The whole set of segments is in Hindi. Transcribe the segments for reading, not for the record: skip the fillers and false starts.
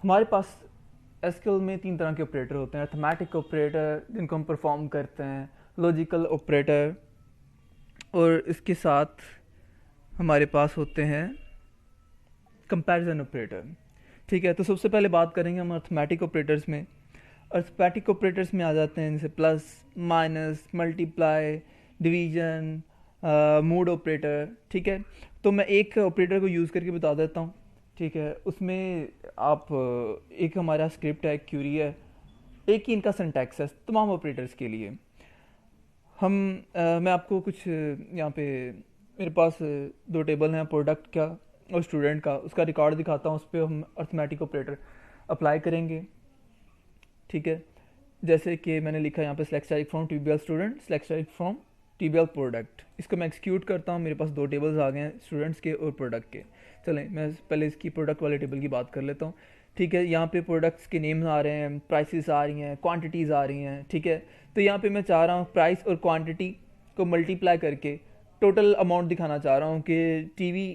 हमारे पास एसक्यूएल में तीन तरह के ऑपरेटर होते हैं। अर्थमेटिक ऑपरेटर जिनको हम परफॉर्म करते हैं, लॉजिकल ऑपरेटर, और इसके साथ हमारे पास होते हैं कंपैरिजन ऑपरेटर। ठीक है, तो सबसे पहले बात करेंगे हम अर्थमेटिक ऑपरेटर्स में। अर्थमेटिक ऑपरेटर्स में आ जाते हैं जैसे plus, minus, multiply, division, mode operator. ठीक है, तो मैं एक ऑपरेटर को यूज़ करके बता देता हूँ। ठीक है, उसमें आप एक हमारा स्क्रिप्ट है, क्यूरी है, एक ही इनका सिंटैक्स है तमाम ऑपरेटर्स के लिए। मैं आपको कुछ यहाँ पे मेरे पास दो टेबल हैं, प्रोडक्ट का और स्टूडेंट का, उसका रिकॉर्ड दिखाता हूँ। उस पर हम अर्थमेटिक ऑपरेटर अप्लाई करेंगे। ठीक है, जैसे कि मैंने लिखा यहाँ पे select static from TBL student, select static from TBL product. इसको मैं एक्सिक्यूट करता हूँ, मेरे पास दो टेबल्स आ गए हैं, स्टूडेंट्स के और प्रोडक्ट के। चलें मैं पहले इसकी प्रोडक्ट वाले टेबल की बात कर लेता हूँ। ठीक है, यहाँ पे प्रोडक्ट्स के नेम्स आ रहे हैं, प्राइसेस आ रही हैं, क्वांटिटीज़ आ रही हैं। ठीक है, तो यहाँ पे मैं चाह रहा हूँ प्राइस और क्वांटिटी को मल्टीप्लाई करके टोटल अमाउंट दिखाना चाह रहा हूँ कि टीवी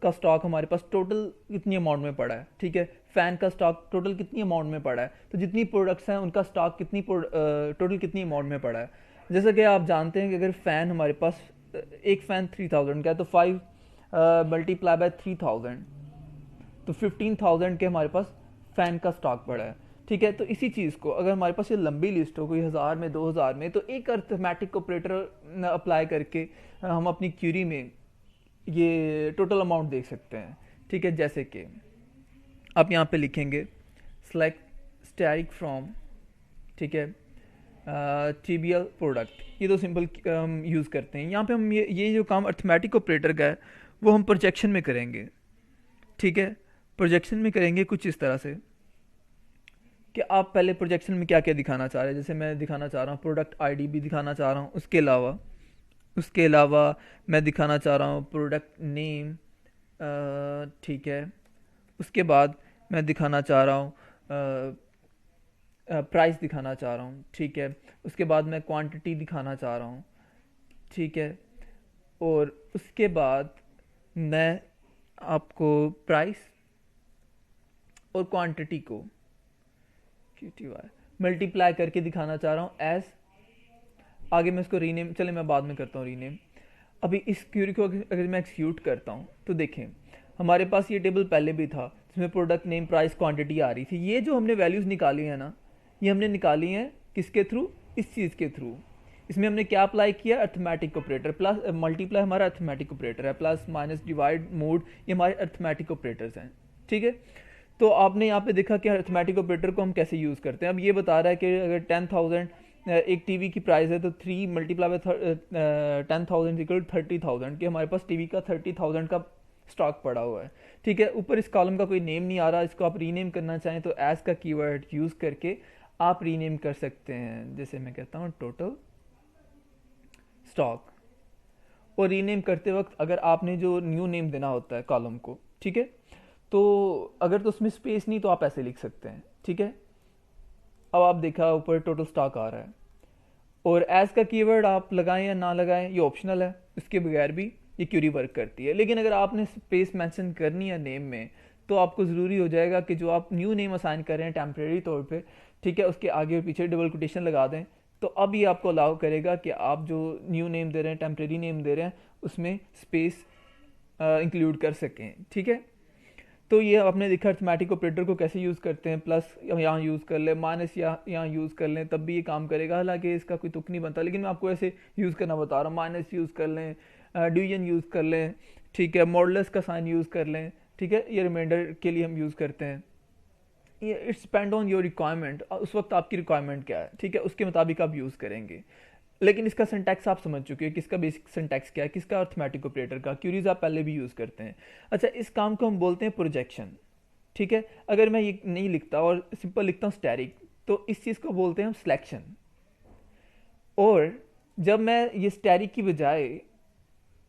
का स्टॉक हमारे पास टोटल कितनी अमाउंट में पड़ा है। ठीक है, फ़ैन का स्टॉक टोटल कितनी अमाउंट में पड़ा है, तो जितनी प्रोडक्ट्स हैं उनका स्टॉक टोटल कितनी अमाउंट में पड़ा है। जैसा कि आप जानते हैं कि अगर फ़ैन हमारे पास एक फ़ैन 3000 का है, तो 5 मल्टीप्लाई बाय 3000, तो 15,000 के हमारे पास फ़ैन का स्टॉक पड़ा है। ठीक है, तो इसी चीज़ को अगर हमारे पास ये लंबी लिस्ट हो, कोई 1000 में, 2000 में, तो एक अर्थमेटिक ऑपरेटर अप्लाई करके हम अपनी क्यूरी में ये टोटल अमाउंट देख सकते हैं। ठीक है, जैसे कि आप यहाँ पे लिखेंगे सेलेक्ट स्टैटिक फ्रॉम, ठीक है, टीबीएल प्रोडक्ट। ये तो सिंपल हम यूज़ करते हैं। यहाँ पे हम ये जो काम अर्थमेटिक ऑपरेटर का है वो हम प्रोजेक्शन में करेंगे। ठीक है, प्रोजेक्शन में करेंगे कुछ इस तरह से कि आप पहले प्रोजेक्शन में क्या क्या दिखाना चाह रहे हैं। जैसे मैं दिखाना चाह रहा हूँ प्रोडक्ट आईडी भी दिखाना चाह रहा हूँ, उसके अलावा मैं दिखाना चाह रहा हूँ प्रोडक्ट नेम। ठीक है, उसके बाद मैं दिखाना चाह रहा हूँ प्राइस दिखाना चाह रहा हूँ। ठीक है, उसके बाद मैं क्वांटिटी दिखाना चाह रहा हूँ। ठीक है, और उसके बाद मैं आपको प्राइस और क्वांटिटी को QTY मल्टीप्लाई करके दिखाना चाह रहा हूँ एज। आगे मैं इसको रीनेम, चले मैं बाद में करता हूँ रीनेम। अभी इस क्यूरी को अगर मैं एक्सिक्यूट करता हूँ तो देखें हमारे पास ये टेबल पहले भी था जिसमें प्रोडक्ट नेम, प्राइस, क्वांटिटी आ रही थी। ये जो हमने वैल्यूज़ निकाली है ना, ये हमने निकाली हैं किसके थ्रू, इस चीज़ के थ्रू। इसमें हमने क्या अप्लाई किया, अर्थमेटिक ऑपरेटर। प्लस मल्टीप्लाई हमारा अर्थमेटिक ऑपरेटर है, प्लस माइनस डिवाइड मोड ये हमारे अर्थमेटिक ऑपरेटर्स हैं। ठीक है, तो आपने यहाँ पे देखा कि अर्थमेटिक ऑपरेटर को हम कैसे यूज़ करते हैं। अब ये बता रहा है कि अगर 10,000 एक टीवी की प्राइस है तो 3 मल्टीप्लाई बाय 10,000 इक्वल 30,000 कि हमारे पास टीवी का 30,000 का स्टॉक पड़ा हुआ है। ठीक है, ऊपर इस कॉलम का कोई नेम नहीं आ रहा, इसको आप रीनेम करना चाहें तो एज का कीवर्ड यूज़ करके आप रीनेम कर सकते हैं। जैसे मैं कहता हूँ टोटल स्टॉक, और रीनेम करते वक्त अगर आपने जो न्यू नेम देना होता है कॉलम को, ठीक है, तो अगर तो उसमें स्पेस नहीं तो आप ऐसे लिख सकते हैं। ठीक है, अब आप देखा ऊपर टोटल स्टॉक आ रहा है, और एज का कीवर्ड आप लगाएं या ना लगाएं ये ऑप्शनल है, इसके बगैर भी ये क्यूरी वर्क करती है। लेकिन अगर आपने स्पेस मेंशन करनी है नेम में तो आपको ज़रूरी हो जाएगा कि जो आप न्यू नेम असाइन कर रहे हैं टेम्प्रेरी तौर पे, ठीक है, उसके आगे और पीछे डबल कोटेशन लगा दें, तो अब ये आपको अलाउ करेगा कि आप जो न्यू नेम दे रहे हैं, टेम्प्रेरी नेम दे रहे हैं, उसमें स्पेस इंक्लूड कर सकें। ठीक है, तो ये आपने देखा अर्थमेटिक ऑपरेटर को कैसे यूज़ करते हैं। प्लस यहाँ यूज़ कर लें, माइनस यहाँ यूज़ कर लें, तब भी ये काम करेगा। हालांकि इसका कोई तुक नहीं बनता, लेकिन मैं आपको ऐसे यूज़ करना बता रहा हूँ। माइनस यूज़ कर लें, डिवीजन यूज़ कर लें, ठीक है, मॉडुलस का साइन यूज़ कर लें। ठीक है, ये रिमाइंडर के लिए हम यूज़ करते हैं। ये it's depend on your requirement, उस वक्त आपकी रिक्वायरमेंट क्या है, ठीक है, उसके मुताबिक आप यूज़ करेंगे। लेकिन इसका सिंटैक्स आप समझ चुके हैं, किसका बेसिक सिंटैक्स क्या है, किसका अर्थमेटिक ऑपरेटर का। क्यूरीज आप पहले भी यूज़ करते हैं। अच्छा, इस काम को हम बोलते हैं प्रोजेक्शन। ठीक है, अगर मैं ये नहीं लिखता और सिंपल लिखता हूँ स्टैटिक, तो इस चीज़ को बोलते हैं हम सिलेक्शन। और जब मैं ये स्टैटिक की बजाय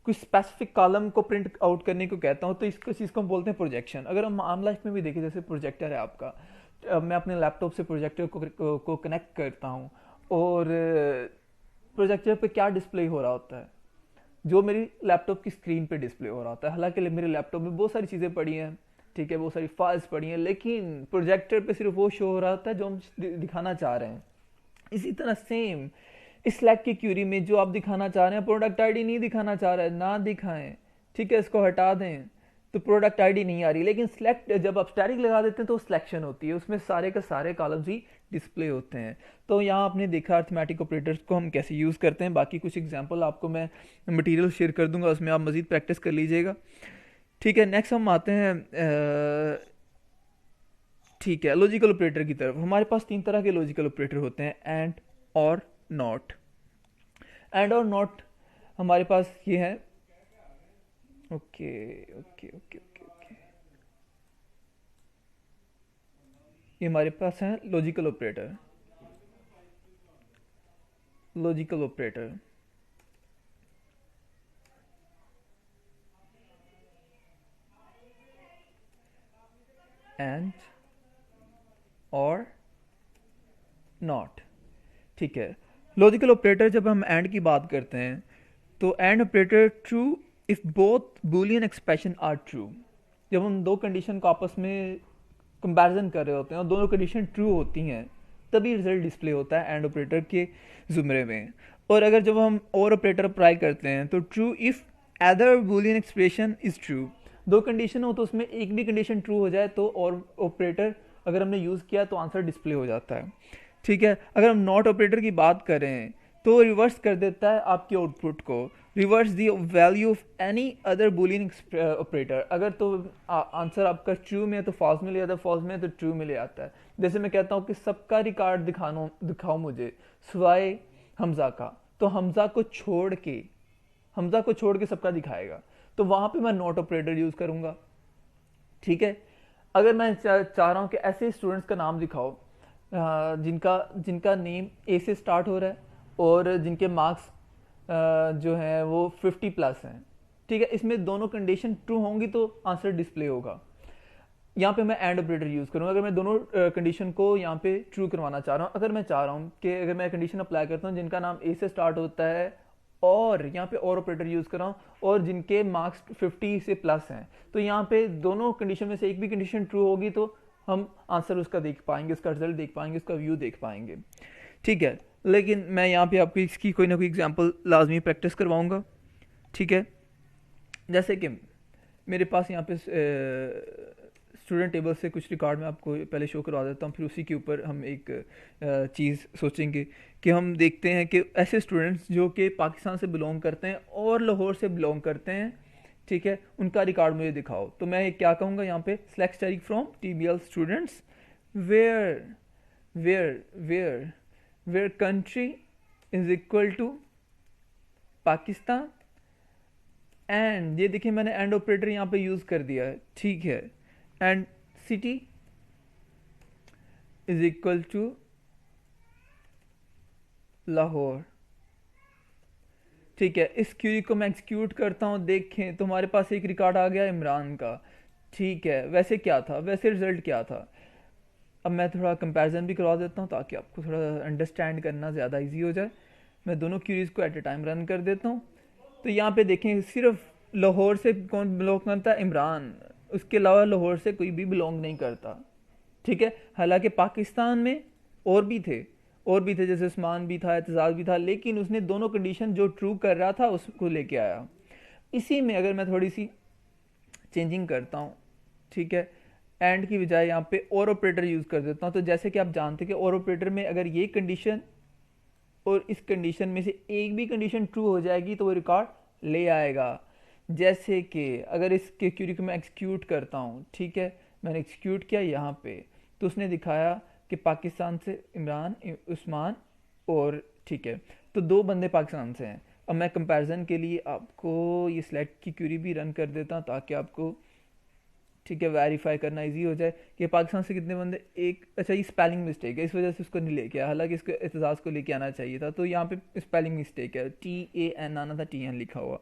कुछ स्पेसिफिक कॉलम को प्रिंट आउट करने को कहता हूँ तो इसको चीज़ को हम बोलते हैं प्रोजेक्शन। अगर हम आम लाइफ में भी देखें, जैसे प्रोजेक्टर है आपका, मैं अपने लैपटॉप से प्रोजेक्टर को कनेक्ट करता हूँ, और प्रोजेक्टर पे क्या डिस्प्ले हो रहा होता है, जो मेरी लैपटॉप की स्क्रीन पे डिस्प्ले हो रहा होता है। हालांकि मेरे लैपटॉप में बहुत सारी चीज़ें पड़ी हैं, ठीक है, वो सारी फाइल्स पड़ी हैं, लेकिन प्रोजेक्टर पे सिर्फ वो शो हो रहा था जो हम दिखाना चाह रहे हैं। इसी तरह सेम इस स्लैक की क्यूरी में जो आप दिखाना चाह रहे हैं, प्रोडक्ट आईडी नहीं दिखाना चाह रहे हैं, ना दिखाएं, ठीक है, इसको हटा दें, तो प्रोडक्ट आईडी नहीं आ रही। लेकिन सिलेक्ट जब आप स्टैटिक लगा देते हैं तो सिलेक्शन होती है, उसमें सारे का सारे कॉलम्स ही डिस्प्ले होते हैं। तो यहाँ आपने देखा अर्थमेटिक ऑपरेटर्स को हम कैसे यूज़ करते हैं। बाकी कुछ एग्जांपल आपको मैं मटेरियल शेयर कर दूंगा, उसमें आप मज़ीद प्रैक्टिस कर लीजिएगा। ठीक है, नेक्स्ट हम आते हैं ठीक है लॉजिकल ऑपरेटर की तरफ। हमारे पास 3 तरह के लॉजिकल ऑपरेटर होते हैं, एंड, और, नॉट। एंड और नॉट हमारे पास ये है, okay okay okay okay okay, ये हमारे पास है logical operator. Logical operator and और नॉट। ठीक है, लॉजिकल ऑपरेटर जब हम एंड की बात करते हैं तो and operator true if both Boolean expression are true. जब हम दो कंडीशन को आपस में कंपैरिजन कर रहे होते हैं और दोनों कंडीशन ट्रू होती हैं, तभी रिजल्ट डिस्प्ले होता है एंड ऑपरेटर के जुमरे में। और अगर जब हम और ऑपरेटर अप्लाई करते हैं तो true if other Boolean expression is true. दो कंडीशन हो तो उसमें एक भी कंडीशन ट्रू हो जाए तो और ऑपरेटर अगर हमने यूज़ किया तो आंसर डिस्प्ले हो जाता है। ठीक है, अगर हम नॉट ऑपरेटर की बात करें तो रिवर्स कर देता है आपकी आउटपुट को, reverse the value of any other Boolean operator. अगर तो आंसर आपका ट्रू में है तो फॉल्स में ले आता है, फॉल्स में है तो ट्रू में ले आता है। जैसे मैं कहता हूँ कि सबका रिकॉर्ड दिखाओ मुझे सिवाय हमजा का, तो हमजा को छोड़ के सबका दिखाएगा, तो वहां पे मैं नॉट ऑपरेटर यूज करूंगा। ठीक है, अगर मैं चाह रहा हूं कि ऐसे स्टूडेंट्स का नाम दिखाओ जिनका नेम ए से स्टार्ट हो रहा है और जिनके मार्क्स जो हैं वो 50+ हैं, ठीक है, इसमें दोनों कंडीशन ट्रू होंगी तो आंसर डिस्प्ले होगा। यहाँ पे मैं एंड ऑपरेटर यूज करूंगा अगर मैं दोनों कंडीशन को यहाँ पे ट्रू करवाना चाह रहा हूँ। अगर मैं चाह रहा हूँ कि अगर मैं कंडीशन अप्लाई करता हूँ जिनका नाम ए से स्टार्ट होता है और यहाँ पे और ऑपरेटर यूज कर रहा हूँ और जिनके मार्क्स 50 से प्लस हैं, तो यहाँ पे दोनों कंडीशन में से एक भी कंडीशन ट्रू होगी तो हम आंसर उसका देख पाएंगे, उसका रिजल्ट देख पाएंगे, उसका व्यू देख पाएंगे। ठीक है, लेकिन मैं यहाँ पे आपको इसकी कोई ना कोई एग्जांपल लाजमी प्रैक्टिस करवाऊंगा। ठीक है, जैसे कि मेरे पास यहाँ पे स्टूडेंट टेबल से कुछ रिकॉर्ड में आपको पहले शो करवा देता हूँ, फिर उसी के ऊपर हम एक चीज़ सोचेंगे कि हम देखते हैं कि ऐसे स्टूडेंट्स जो कि पाकिस्तान से बिलोंग करते हैं और लाहौर से बिलोंग करते हैं, ठीक है, उनका रिकॉर्ड मुझे दिखाओ। तो मैं क्या कहूँगा यहाँ पे, select static from TBL students where country is equal to Pakistan and, ये देखिए मैंने एंड ऑपरेटर यहाँ पे यूज़ कर दिया है, ठीक है, and city is equal to Lahore. ठीक है, इस क्यूरी को मैं एक्सिक्यूट करता हूँ, देखें तो हमारे पास एक रिकॉर्ड आ गया इमरान का। ठीक है, वैसे क्या था, वैसे रिजल्ट क्या था। अब मैं थोड़ा कंपैरिजन भी करवा देता हूँ ताकि आपको थोड़ा अंडरस्टैंड करना ज़्यादा इजी हो जाए। मैं दोनों क्यूरीज को एट ए टाइम रन कर देता हूँ। तो यहाँ पे देखें सिर्फ लाहौर से कौन बिलोंग करता है, इमरान, उसके अलावा लाहौर से कोई भी बिलोंग नहीं करता। ठीक है, हालांकि पाकिस्तान में और भी थे जैसे उस्मान भी था, एतजाज भी था, लेकिन उसने दोनों कंडीशन जो ट्रू कर रहा था उसको लेके आया। इसी में अगर मैं थोड़ी सी चेंजिंग करता हूँ, ठीक है, एंड की बजाय यहाँ पे और ऑपरेटर यूज़ कर देता हूँ, तो जैसे कि आप जानते हैं कि और ऑपरेटर में अगर ये कंडीशन और इस कंडीशन में से एक भी कंडीशन ट्रू हो जाएगी तो वो रिकॉर्ड ले आएगा। जैसे कि अगर इसके क्यूरी को मैं एक्सिक्यूट करता हूँ, ठीक है, मैंने एक्सिक्यूट किया यहाँ पे तो उसने दिखाया कि पाकिस्तान से इमरान, उस्मान और, ठीक है, तो 2 बंदे पाकिस्तान से हैं। अब मैं कंपैरिजन के लिए आपको ये सिलेक्ट की क्यूरी भी रन कर देता हूँ ताकि आपको, ठीक है, वेरीफाई करना इजी हो जाए कि पाकिस्तान से कितने बंदे। एक, अच्छा, ये स्पेलिंग मिस्टेक है, इस वजह से उसको नहीं लेके आया, हालांकि इसको एतजाज को लेके आना चाहिए था, तो यहाँ पे स्पेलिंग मिस्टेक है, TAN आना था, TN लिखा हुआ।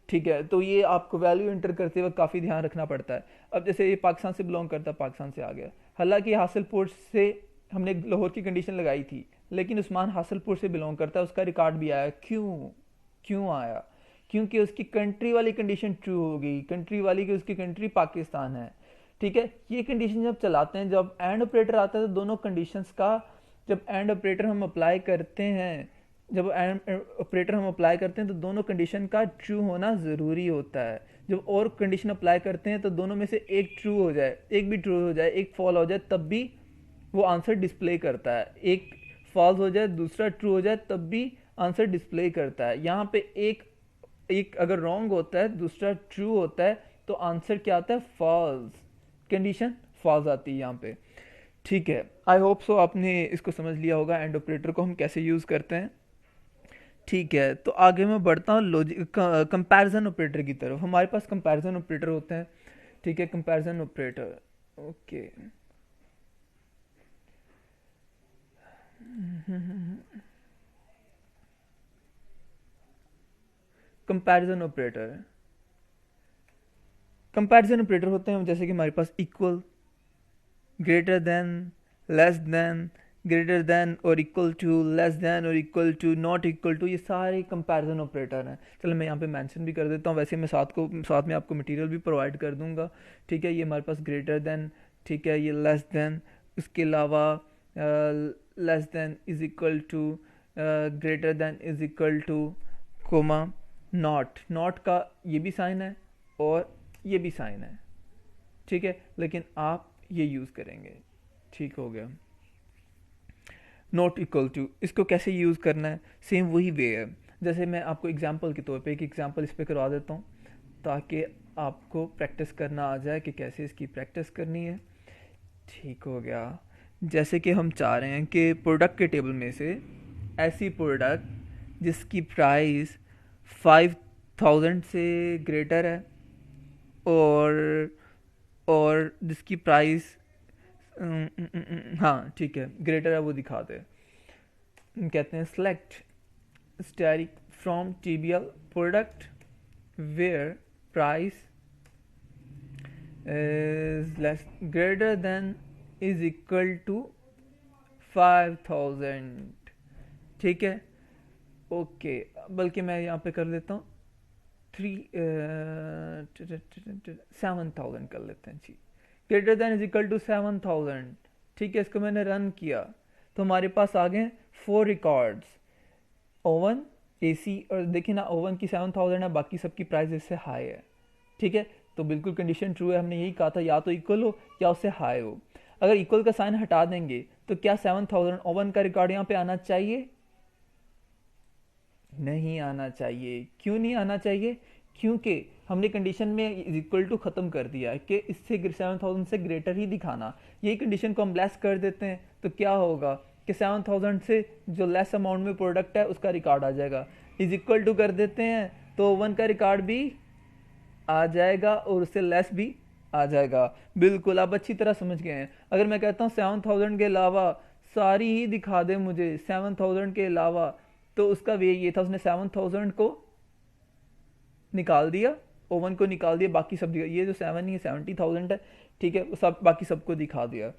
ठीक है, तो ये आपको वैल्यू इंटर करते वक्त काफ़ी ध्यान रखना पड़ता है। अब जैसे ये पाकिस्तान से बिलोंग करता है, पाकिस्तान से आ गया, हालांकि हासिलपुर से हमने लाहौर की कंडीशन लगाई थी, लेकिन उस्मान हासिलपुर से बिलोंग करता है, उसका रिकॉर्ड भी आया। क्यों आया, क्योंकि उसकी कंट्री वाली कंडीशन ट्रू हो गई, कंट्री वाली की उसकी कंट्री पाकिस्तान है। ठीक है, ये कंडीशन जब चलाते हैं, जब एंड ऑपरेटर आता है तो दोनों कंडीशंस का जब एंड ऑपरेटर हम अप्लाई करते हैं जब एंड ऑपरेटर हम अप्लाई करते हैं तो दोनों कंडीशन का ट्रू होना ज़रूरी होता है। जब और कंडीशन अप्लाई करते हैं तो दोनों में से एक ट्रू हो जाए, एक भी ट्रू हो जाए, एक फॉल हो जाए, तब भी वो आंसर डिस्प्ले करता है। एक फॉल्स हो जाए, दूसरा ट्रू हो जाए, तब भी आंसर डिस्प्ले करता है। यहाँ पे एक एक अगर रॉन्ग होता है, दूसरा ट्रू होता है, तो आंसर क्या आता है? फॉल्स। कंडीशन फॉल्स आती है यहाँ पे। ठीक है, आई होप सो आपने इसको समझ लिया होगा एंड ऑपरेटर को हम कैसे यूज़ करते हैं। ठीक है, तो आगे मैं बढ़ता हूँ लॉजिक कंपैरिजन ऑपरेटर की तरफ। हमारे पास कंपैरिजन ऑपरेटर होते हैं। ठीक है, comparison operator. Okay, comparison operator. Comparison operator होते हैं जैसे कि हमारे पास equal, greater than, less than, greater than और इक्वल टू, लेस देन और equal to, not equal to, ये सारे कंपैरिजन ऑपरेटर हैं। चलो मैं यहाँ पे मेंशन भी कर देता हूँ, वैसे मैं साथ में आपको मटेरियल भी प्रोवाइड कर दूंगा। ठीक है, ये हमारे पास ग्रेटर देन, ठीक है, ये लेस देन, इसके अलावा less than is equal to, greater than is equal to, comma, not का ये भी साइन है और ये भी साइन है। ठीक है, लेकिन आप ये यूज़ करेंगे। ठीक हो गया। नॉट इक्वल टू, इसको कैसे यूज़ करना है? सेम वही वे है। जैसे मैं आपको एग्जांपल के तौर पे एक एग्जांपल इस पर करवा देता हूँ ताकि आपको प्रैक्टिस करना आ जाए कि कैसे इसकी प्रैक्टिस करनी है। ठीक हो गया। जैसे कि हम चाह रहे हैं कि प्रोडक्ट के टेबल में से ऐसी प्रोडक्ट जिसकी प्राइस 5000 से ग्रेटर है और जिसकी प्राइस हाँ ठीक है ग्रेटर है, वो दिखा दे। कहते हैं select static from TBL product where price is less greater than is equal to 5000। ठीक है, ओके, बल्कि मैं यहाँ पे कर लेता हूँ 7000 कर लेते हैं जी। Greater than is equal to 7000। ठीक है, इसको मैंने रन किया तो हमारे पास आ गए 4 रिकॉर्ड्स, ओवन, एसी, और देखिए ना ओवन की 7000 है, बाकी सबकी प्राइस इससे हाई है। ठीक है, तो बिल्कुल कंडीशन ट्रू है। हमने यही कहा था या तो इक्वल हो या उससे हाई हो। अगर इक्वल का साइन हटा देंगे तो क्या 7000 ओवन का रिकॉर्ड यहाँ पे आना चाहिए? नहीं आना चाहिए। क्यों नहीं आना चाहिए? क्योंकि हमने कंडीशन में इज इक्वल टू ख़त्म कर दिया है कि इससे 7000 से ग्रेटर ही दिखाना। यही कंडीशन को हम लेस कर देते हैं तो क्या होगा कि 7000 से जो लेस अमाउंट में प्रोडक्ट है उसका रिकॉर्ड आ जाएगा। इज इक्वल टू कर देते हैं तो ओवन का रिकॉर्ड भी आ जाएगा और उससे लेस भी आ जाएगा। बिल्कुल, आप अच्छी तरह समझ गए हैं। अगर मैं कहता हूँ 7000 के अलावा सारी ही दिखा दे मुझे 7000 के अलावा, तो उसका वे ये था उसने 7000 को निकाल दिया, ओवन को निकाल दिया, बाकी सब ये जो 7 ही 70,000 है। ठीक है, सब बाकी सबको दिखा दिया।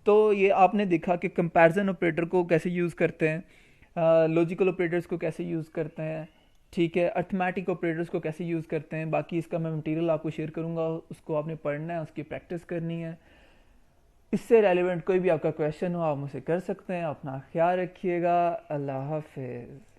तो ये आपने देखा कि कंपैरिजन ऑपरेटर को कैसे यूज़ करते हैं, लॉजिकल ऑपरेटर्स को कैसे यूज़ करते हैं। ठीक है, अर्थमेटिक ऑपरेटर्स को कैसे यूज़ करते हैं। बाकी इसका मैं मटेरियल आपको शेयर करूँगा, उसको आपने पढ़ना है, उसकी प्रैक्टिस करनी है। इससे रेलिवेंट कोई भी आपका क्वेश्चन हो आप मुझसे कर सकते हैं। अपना ख्याल रखिएगा। अल्लाह हाफिज़।